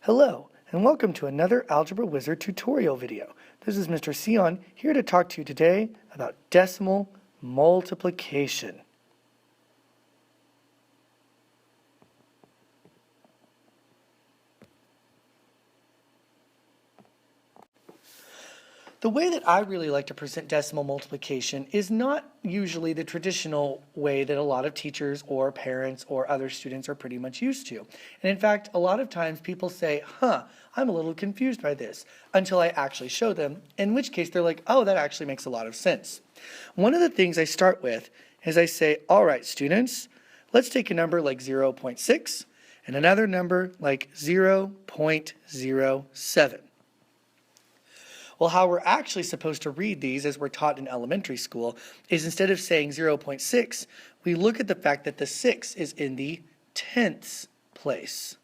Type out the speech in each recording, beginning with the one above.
Hello, and welcome to another Algebra Wizard tutorial video. This is Mr. Sehon here to talk to you today about decimal multiplication. The way that I really like to present decimal multiplication is not usually the traditional way that a lot of teachers or parents or other students are pretty much used to. And in fact, a lot of times people say, I'm a little confused by this, until I actually show them, in which case they're like, oh, that actually makes a lot of sense. One of the things I start with is I say, all right, students, let's take a number like 0.6 and another number like 0.07. Well, how we're actually supposed to read these as we're taught in elementary school is instead of saying 0.6, we look at the fact that the 6 is in the tenths place.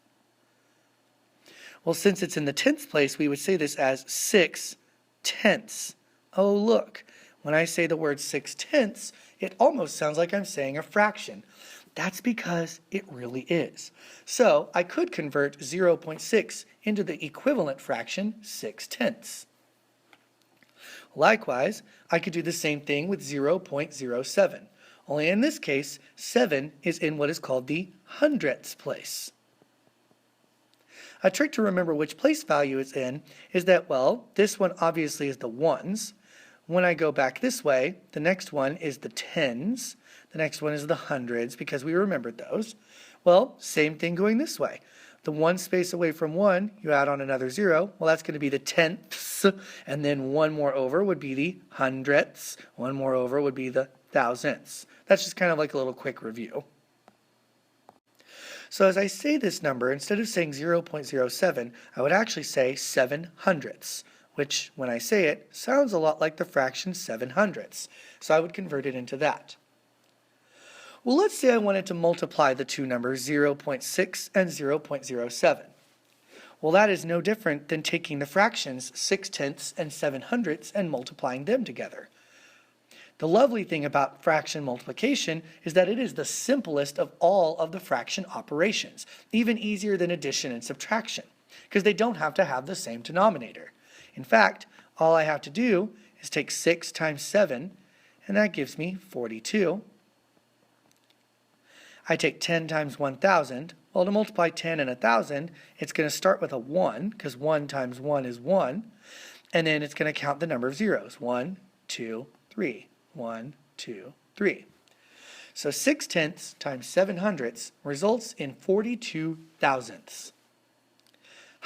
Well, since it's in the tenths place, we would say this as 6/10. Oh, look, when I say the word 6/10, it almost sounds like I'm saying a fraction. That's because it really is. So I could convert 0.6 into the equivalent fraction 6/10. Likewise, I could do the same thing with 0.07, only in this case, 7 is in what is called the hundredths place. A trick to remember which place value it's in is that, well, this one obviously is the ones. When I go back this way, the next one is the tens, the next one is the hundreds, because we remembered those. Well, same thing going this way. The one space away from 1, you add on another 0. Well, that's going to be the tenths, and then one more over would be the hundredths. One more over would be the thousandths. That's just kind of like a little quick review. So as I say this number, instead of saying 0.07, I would actually say 7 hundredths, which, when I say it, sounds a lot like the fraction 7 hundredths. So I would convert it into that. Well, let's say I wanted to multiply the two numbers 0.6 and 0.07. Well, that is no different than taking the fractions 6/10 and 7 hundredths and multiplying them together. The lovely thing about fraction multiplication is that it is the simplest of all of the fraction operations, even easier than addition and subtraction, because they don't have to have the same denominator. In fact, all I have to do is take 6 times 7, and that gives me 42. I take 10 times 1,000. Well, to multiply 10 and 1,000, it's going to start with a 1, because 1 times 1 is 1. And then it's going to count the number of zeros. 1, 2, 3. 1, 2, 3. So 6/10 times 7 hundredths results in 42 thousandths.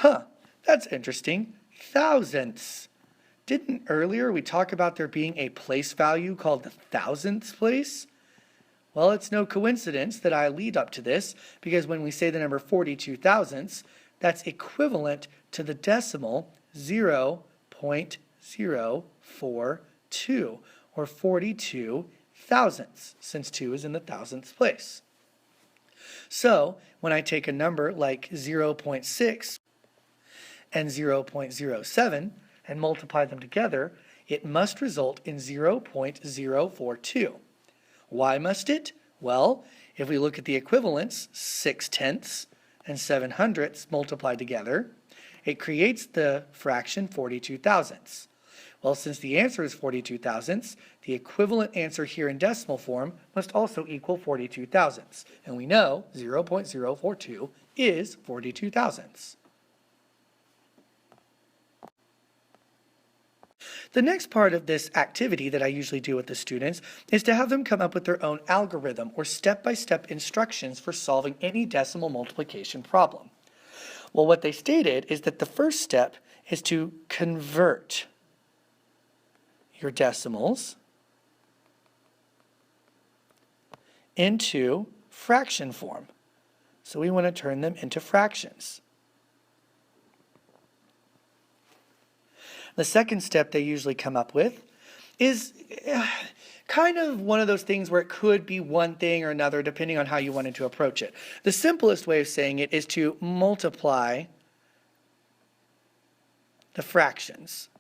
That's interesting. Thousandths. Didn't earlier we talk about there being a place value called the thousandths place? Well, it's no coincidence that I lead up to this, because when we say the number 42 thousandths, that's equivalent to the decimal 0.042, or 42 thousandths, since 2 is in the thousandths place. So, when I take a number like 0.6 and 0.07 and multiply them together, it must result in 0.042. Why must it? Well, if we look at the equivalents, 6/10 and 7 hundredths multiplied together, it creates the fraction 42 thousandths. Well, since the answer is 42 thousandths, the equivalent answer here in decimal form must also equal 42 thousandths. And we know 0.042 is 42 thousandths. The next part of this activity that I usually do with the students is to have them come up with their own algorithm or step-by-step instructions for solving any decimal multiplication problem. Well, what they stated is that the first step is to convert your decimals into fraction form. So we want to turn them into fractions. The second step they usually come up with is kind of one of those things where it could be one thing or another depending on how you wanted to approach it. The simplest way of saying it is to multiply the fractions.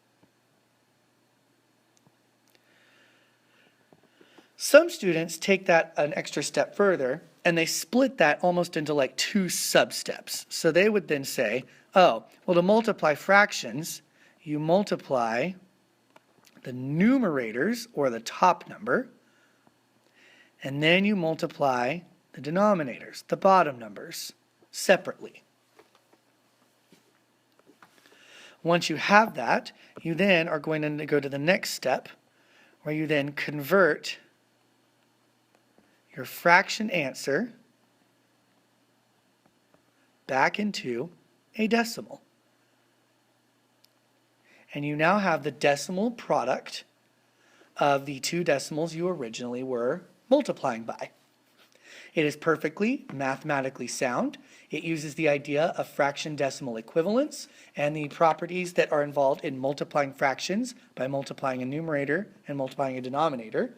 Some students take that an extra step further and they split that almost into like two substeps. So they would then say, oh, well, to multiply fractions, you multiply the numerators, or the top number, and then you multiply the denominators, the bottom numbers, separately. Once you have that, you then are going to go to the next step, where you then convert your fraction answer back into a decimal. And you now have the decimal product of the two decimals you originally were multiplying by. It is perfectly mathematically sound. It uses the idea of fraction decimal equivalence and the properties that are involved in multiplying fractions by multiplying a numerator and multiplying a denominator.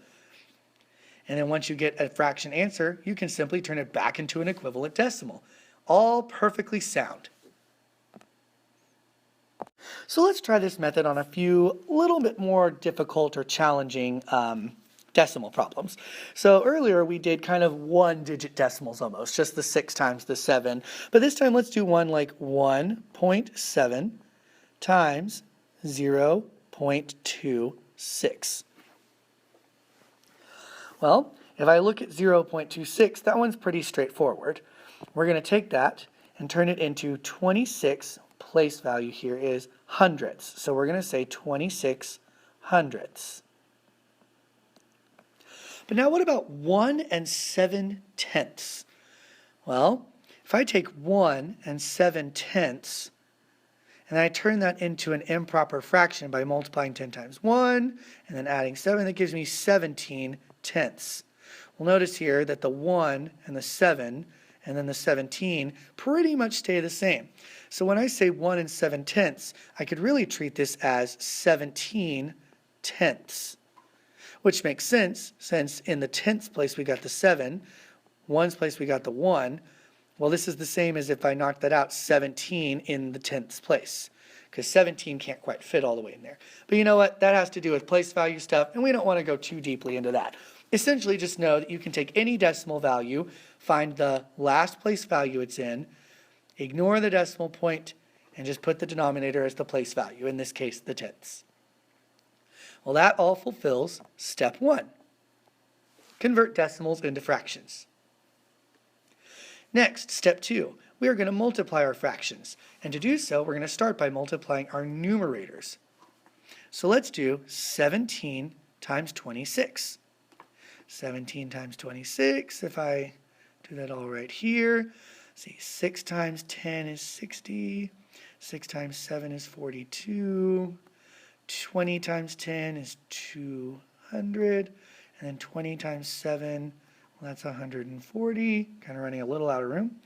And then once you get a fraction answer, you can simply turn it back into an equivalent decimal. All perfectly sound. So let's try this method on a few little bit more difficult or challenging decimal problems. So earlier we did kind of one-digit decimals almost, just the 6 times the 7. But this time let's do one like 1.7 times 0.26. Well, if I look at 0.26, that one's pretty straightforward. We're going to take that and turn it into 26. Place value here is hundredths. So we're going to say 26 hundredths. But now what about 1 7/10? Well, if I take 1 7/10 and I turn that into an improper fraction by multiplying 10 times 1 and then adding 7, that gives me 17/10. Well, notice here that the 1 and the 7 and then the 17 pretty much stay the same. So when I say 1 7/10, I could really treat this as 17/10, which makes sense since in the tenths place we got the 7, ones place we got the 1. Well, this is the same as if I knocked that out, 17 in the tenths place, because 17 can't quite fit all the way in there. But you know what? That has to do with place value stuff, and we don't want to go too deeply into that. Essentially, just know that you can take any decimal value, find the last place value it's in, ignore the decimal point, and just put the denominator as the place value, in this case, the tenths. Well, that all fulfills step 1. Convert decimals into fractions. Next, step 2. We are going to multiply our fractions. And to do so, we're going to start by multiplying our numerators. So let's do 17 times 26. 17 times 26, if I do that all right here, see, 6 times 10 is 60, 6 times 7 is 42, 20 times 10 is 200, and then 20 times 7, well, that's 140, kind of running a little out of room.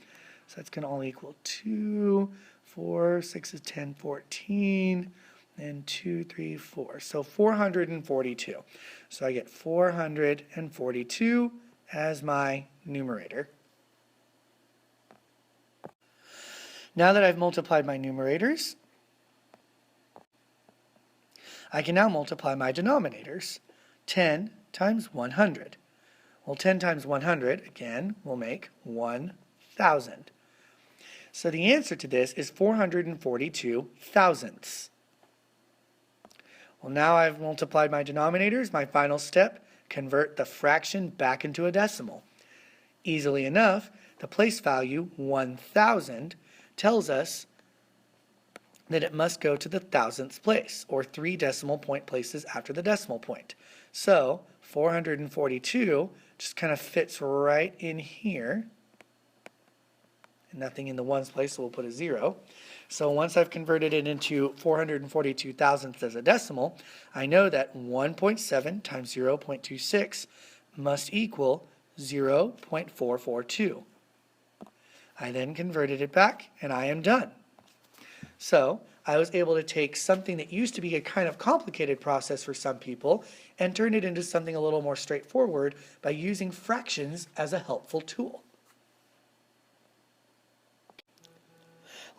So that's going to all equal 2, 4, 6 is 10, 14, and 2, 3, 4. So 442. So I get 442 as my numerator. Now that I've multiplied my numerators, I can now multiply my denominators. 10 times 100. Well, 10 times 100, again, will make 1,000. So the answer to this is 442 thousandths. Well, now I've multiplied my denominators. My final step, convert the fraction back into a decimal. Easily enough, the place value, 1,000, tells us that it must go to the thousandths place, or 3 decimal point places after the decimal point. So 442 just kind of fits right in here. And nothing in the ones place, so we'll put a 0. So once I've converted it into 442 thousandths as a decimal, I know that 1.7 times 0.26 must equal 0.442. I then converted it back, and I am done. So I was able to take something that used to be a kind of complicated process for some people and turn it into something a little more straightforward by using fractions as a helpful tool.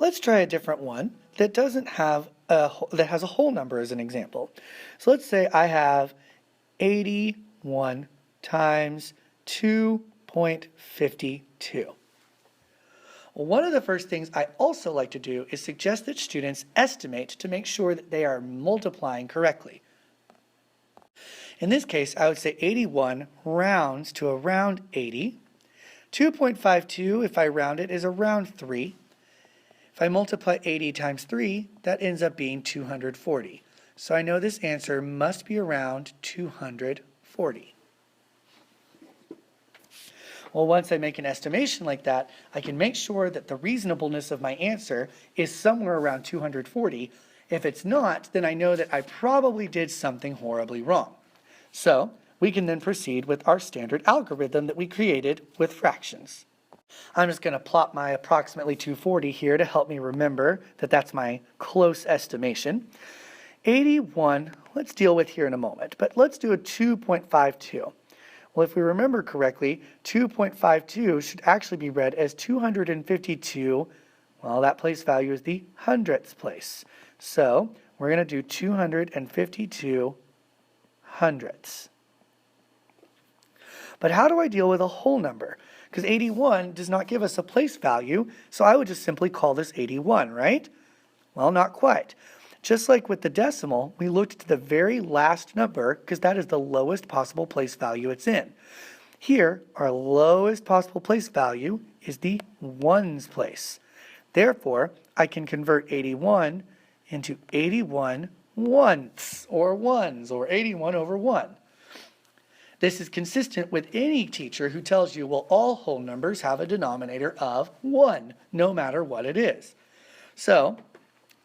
Let's try a different one that doesn't have that has a whole number as an example. So let's say I have 81 times 2 0.52. Well, one of the first things I also like to do is suggest that students estimate to make sure that they are multiplying correctly. In this case, I would say 81 rounds to around 80. 2.52, if I round it, is around 3. If I multiply 80 times 3, that ends up being 240. So I know this answer must be around 240. Well, once I make an estimation like that, I can make sure that the reasonableness of my answer is somewhere around 240. If it's not, then I know that I probably did something horribly wrong. So we can then proceed with our standard algorithm that we created with fractions. I'm just going to plot my approximately 240 here to help me remember that that's my close estimation. 81, let's deal with here in a moment, but let's do a 2.52. Well, if we remember correctly, 2.52 should actually be read as 252. Well, that place value is the hundredths place. So we're going to do 252 hundredths. But how do I deal with a whole number? Because 81 does not give us a place value, so I would just simply call this 81, right? Well, not quite. Just like with the decimal, we looked to the very last number because that is the lowest possible place value it's in. Here, our lowest possible place value is the ones place. Therefore, I can convert 81 into 81 once, or 81 over 1. This is consistent with any teacher who tells you, well, all whole numbers have a denominator of 1, no matter what it is. So,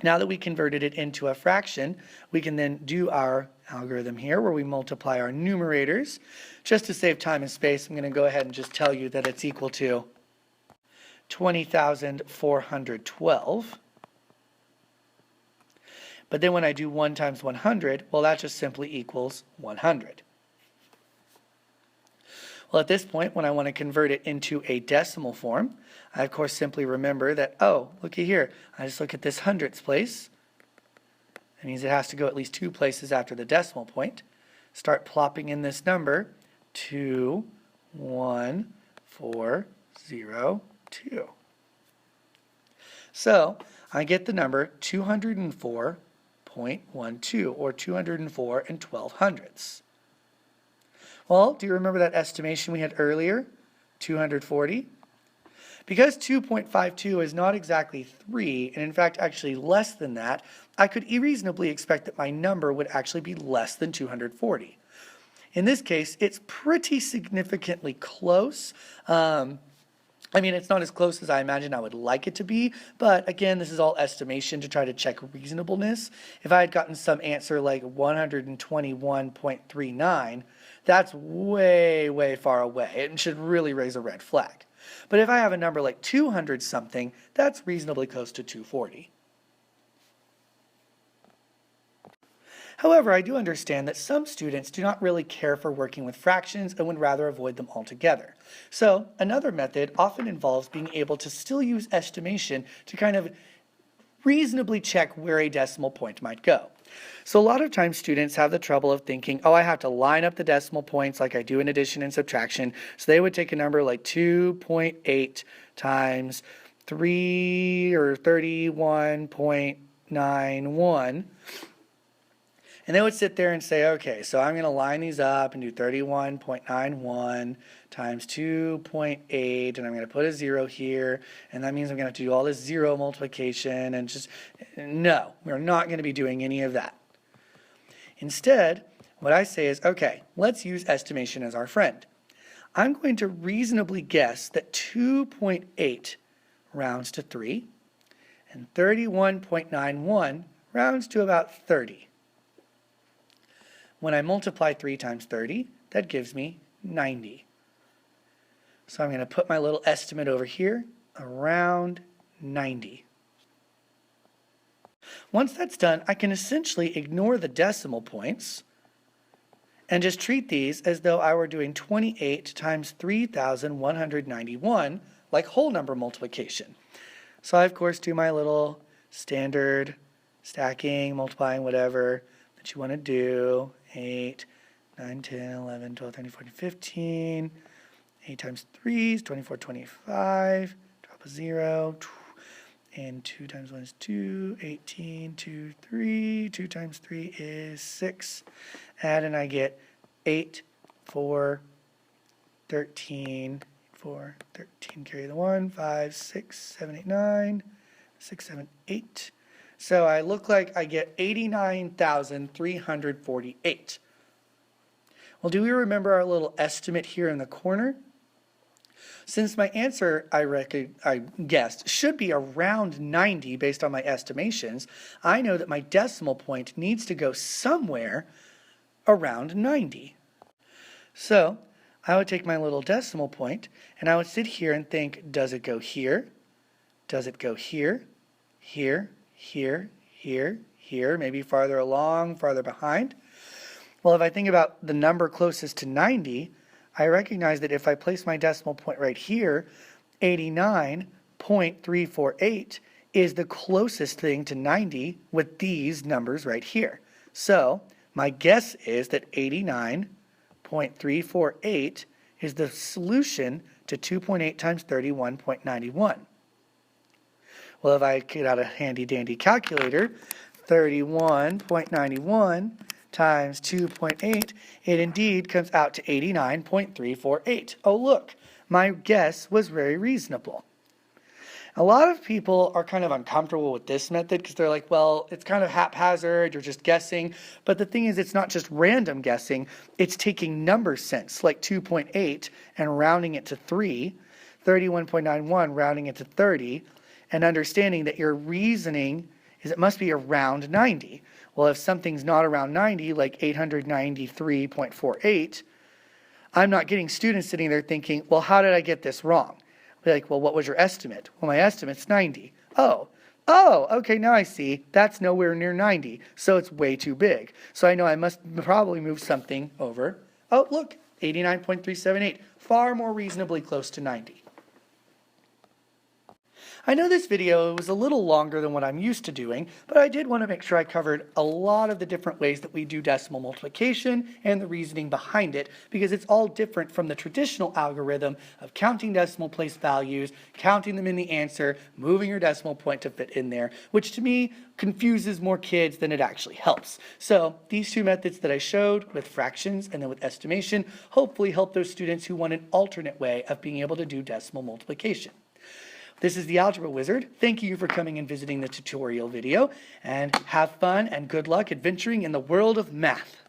now that we converted it into a fraction, we can then do our algorithm here where we multiply our numerators. Just to save time and space, I'm going to go ahead and just tell you that it's equal to 20,412. But then when I do 1 times 100, well, that just simply equals 100. Well, at this point, when I want to convert it into a decimal form, I, of course, simply remember that, oh, looky here. I just look at this hundredths place. That means it has to go at least 2 places after the decimal point. Start plopping in this number, 21402. So I get the number 204.12, or 204 and 12 hundredths. Well, do you remember that estimation we had earlier, 240? Because 2.52 is not exactly 3, and in fact actually less than that, I could reasonably expect that my number would actually be less than 240. In this case, it's pretty significantly close. I mean, it's not as close as I imagine I would like it to be, but again, this is all estimation to try to check reasonableness. If I had gotten some answer like 121.39, that's way, way far away. It should really raise a red flag. But if I have a number like 200 something, that's reasonably close to 240. However, I do understand that some students do not really care for working with fractions and would rather avoid them altogether. So another method often involves being able to still use estimation to kind of reasonably check where a decimal point might go. So a lot of times students have the trouble of thinking, oh, I have to line up the decimal points like I do in addition and subtraction. So they would take a number like 2.8 times 3 or 31.91. And they would sit there and say, okay, so I'm going to line these up and do 31.91 times 2.8, and I'm going to put a 0 here, and that means I'm going to have to do all this 0 multiplication, and just, no, we're not going to be doing any of that. Instead, what I say is, okay, let's use estimation as our friend. I'm going to reasonably guess that 2.8 rounds to 3, and 31.91 rounds to about 30. When I multiply 3 times 30, that gives me 90. So I'm going to put my little estimate over here, around 90. Once that's done, I can essentially ignore the decimal points and just treat these as though I were doing 28 times 3,191, like whole number multiplication. So I, of course, do my little standard stacking, multiplying, whatever that you want to do. 8, 9, 10, 11, 12, 13, 14, 15, 8 times 3 is 24, 25. Drop a 0. And 2 times 1 is 2. 18, 2, 3. 2 times 3 is 6. Add and I get 8, 4, 13. 4, 13, carry the 1. 5, 6, 7, 8, 9. 6, 7, 8. So I look like I get 89,348. Well, do we remember our little estimate here in the corner? Since my answer, I guessed, should be around 90 based on my estimations, I know that my decimal point needs to go somewhere around 90. So I would take my little decimal point and I would sit here and think, does it go here? Does it go here? Here, here, here, here, maybe farther along, farther behind? Well, if I think about the number closest to 90, I recognize that if I place my decimal point right here, 89.348 is the closest thing to 90 with these numbers right here. So my guess is that 89.348 is the solution to 2.8 times 31.91. Well, if I get out a handy-dandy calculator, 31.91 times 2.8, it indeed comes out to 89.348. Oh, look, my guess was very reasonable. A lot of people are kind of uncomfortable with this method because they're like, well, it's kind of haphazard, you're just guessing. But the thing is, it's not just random guessing, it's taking number sense, like 2.8 and rounding it to 3, 31.91 rounding it to 30, and understanding that your reasoning is it must be around 90. Well, if something's not around 90, like 893.48, I'm not getting students sitting there thinking, well, how did I get this wrong? Be like, well, what was your estimate? Well, my estimate's 90. Oh, okay, now I see. That's nowhere near 90, so it's way too big. So I know I must probably move something over. Oh, look, 89.378, far more reasonably close to 90. I know this video was a little longer than what I'm used to doing, but I did want to make sure I covered a lot of the different ways that we do decimal multiplication and the reasoning behind it, because it's all different from the traditional algorithm of counting decimal place values, counting them in the answer, moving your decimal point to fit in there, which to me confuses more kids than it actually helps. So these two methods that I showed with fractions and then with estimation hopefully help those students who want an alternate way of being able to do decimal multiplication. This is the Algebra Wizard. Thank you for coming and visiting the tutorial video, and have fun and good luck adventuring in the world of math.